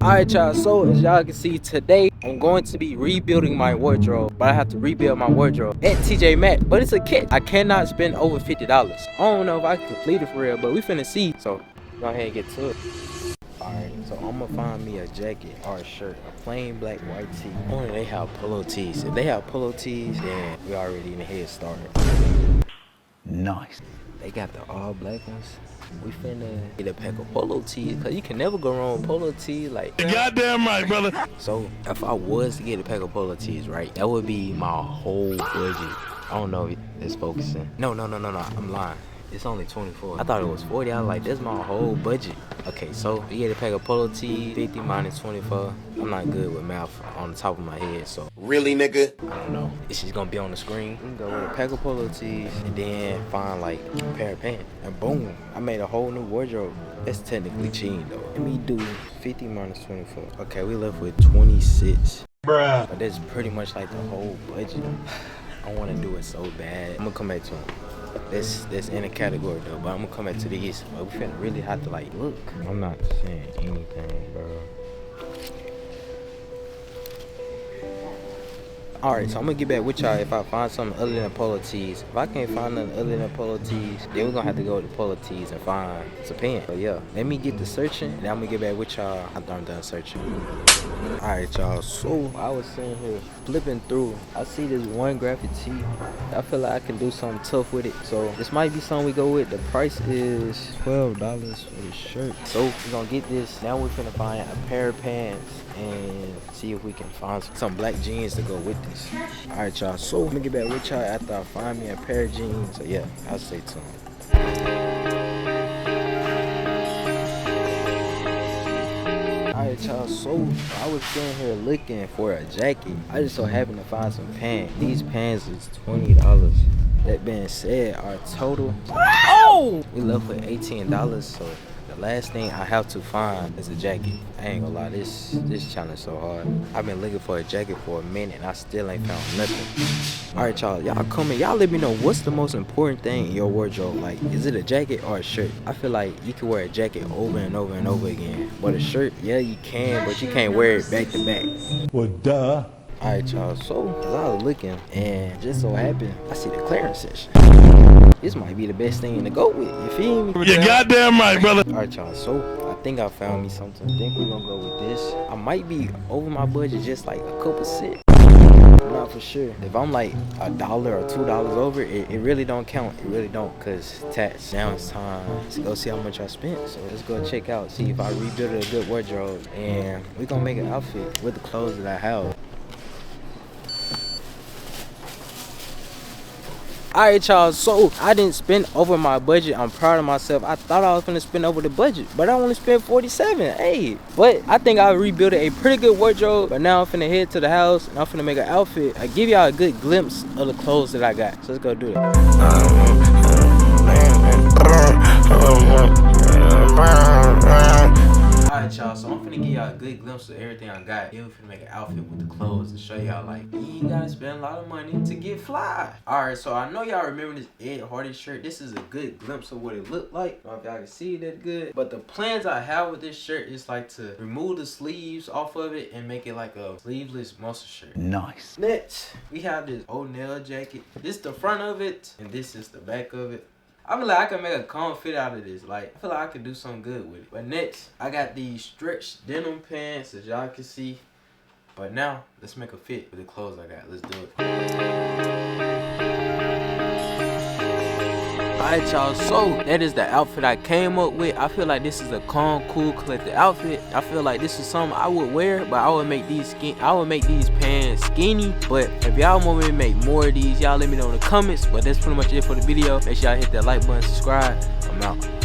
Alright y'all, so as y'all can see today, I'm going to be rebuilding my wardrobe, but I have to rebuild my wardrobe at TJ Maxx, but it's a kit. I cannot spend over $50. I don't know if I can complete it for real, but we finna see, so go ahead and get to it. Alright, so I'm gonna find me a jacket or a shirt, a plain black white tee. Only they have polo tees. If they have polo tees, then we already in the head start. Nice. They got the all black ones. We finna get a pack of polo tees, cause you can never go wrong with polo tees. Like, Goddamn right, brother. So if I was to get a pack of polo tees, right, that would be my whole budget. I don't know if it's focusing. No, I'm lying. It's only 24. I thought it was 40. I was like, that's my whole budget. Okay, so you get a pack of polo tees, 50 minus 24. I'm not good with math on the top of my head, so. Really, nigga? I don't know. It's just gonna be on the screen. You can go with a pack of polo tees and then find like a pair of pants. And boom, I made a whole new wardrobe. That's technically cheating though. Let me do 50 minus 24. Okay, we left with 26. Bruh. But that's pretty much like the whole budget. I wanna do it so bad. I'm gonna come back to them. That's in a category though, but I'm gonna come back to these. But we finna really have to like look. I'm not saying anything, bro. Alright, so I'm gonna get back with y'all if I find something other than polo tees. If I can't find nothing other than polo tees, then we're gonna have to go to polo tees and find some pants. But yeah, let me get to searching, and I'm gonna get back with y'all after I'm done searching. Alright y'all, so I was sitting here flipping through. I see this one graphic tee. I feel like I can do something tough with it. So this might be something we go with. The price is $12 for the shirt. So we're gonna get this. Now we're gonna find a pair of pants and see if we can find some black jeans to go with this. Alright y'all, so I'm gonna get back with y'all after I find me a pair of jeans. So yeah, I'll stay tuned. Alright y'all, so I was sitting here looking for a jacket. I just so happened to find some pants. These pants is $20. That being said, our total, we left with $18. So the last thing I have to find is a jacket. I ain't gonna lie, this challenge so hard. I've been looking for a jacket for a minute and I still ain't found nothing. Alright y'all, y'all let me know what's the most important thing in your wardrobe. Like, is it a jacket or a shirt? I feel like you can wear a jacket over and over and over again. But a shirt, yeah you can, but you can't wear it back to back. Well, duh. Alright y'all, so as I was looking and just so happened, I see the clearance section. This might be the best thing to go with, you feel me? You goddamn right, brother. Alright y'all, so I think I found me something. I think we're gonna go with this. I might be over my budget just like a couple cents. Not for sure. If I'm like $1 or $2 over, it really don't count. It really don't, cause tax. Now it's time to go see how much I spent. So let's go check out, see if I rebuilt a good wardrobe, and we're gonna make an outfit with the clothes that I have. Alright y'all, so I didn't spend over my budget. I'm proud of myself. I thought I was gonna spend over the budget, but I only spent 47. Hey, but I think I rebuilt a pretty good wardrobe. But now I'm finna head to the house and I'm finna make an outfit. I give y'all a good glimpse of the clothes that I got. So let's go do that. Alright y'all, so I'm finna give y'all a good glimpse of everything I got. Then we're finna make an outfit with the clothes to show y'all like, you ain't gotta spend a lot of money to get fly. Alright, so I know y'all remember this Ed Hardy shirt. This is a good glimpse of what it looked like. I don't know if y'all can see that good. But the plans I have with this shirt is like to remove the sleeves off of it and make it like a sleeveless muscle shirt. Nice. Next, we have this O'Neil jacket. This is the front of it and this is the back of it. I feel like I can make a calm fit out of this. Like, I feel like I can do something good with it. But next, I got these stretched denim pants, as y'all can see. But now, let's make a fit with the clothes I got. Let's do it. Alright y'all, so that is the outfit I came up with. I feel like this is a calm, cool, collected outfit. I feel like this is something I would wear, but I would make these pants skinny. But if y'all want me to make more of these, y'all let me know in the comments. But that's pretty much it for the video. Make sure y'all hit that like button, subscribe. I'm out.